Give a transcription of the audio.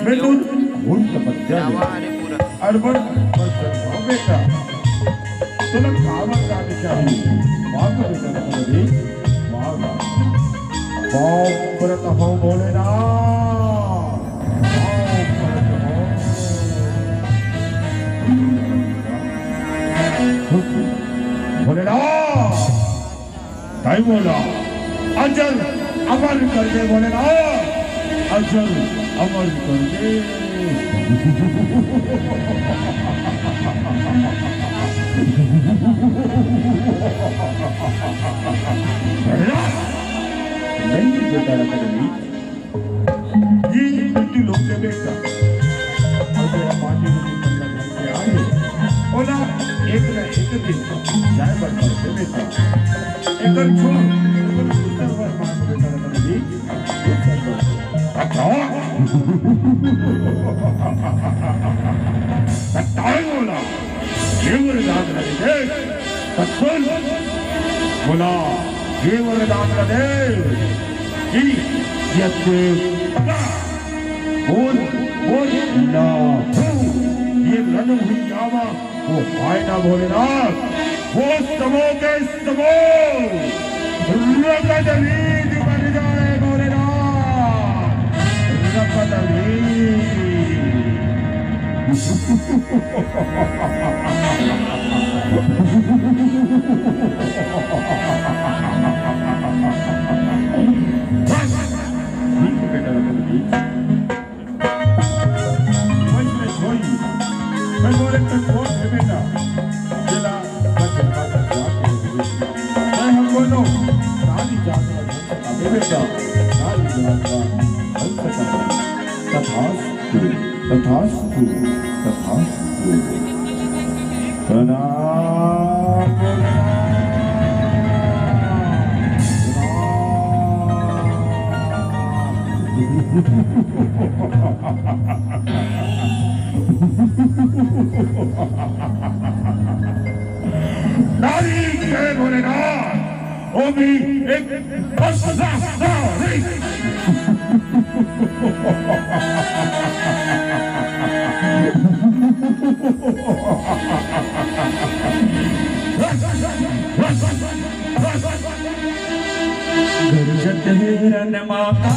तो भूल तपस्या अर्बन बेटा तुला कामं चाहिए माग बेटा नदी माग परत हो भोलेनाथ भोलेनाथ काय बोला अजल अमर कर दे भोलेनाथ अजल अमर कर दे नहीं बेटा नहीं ये मृत्यु लोग के बेटा अगर माटी में आए ओला एक न एक दिन जाए बर्बाद से बेटा एक छोड़ उत्तर बार मान बेटा नहीं ताई बोला ये वरदान दे तत्वन बोला ये वरदान दे कि यत्ते बोल बोल ना ये रण हुई जावा वो आयना भोलेनाथ वो समो के समो रकदलीद बन जाए भोलेनाथ रकदलीद तथास्तु तथास्तु तथास्तु प्रणाम नारी के भोलेनाथ वो भी एक हिरण माता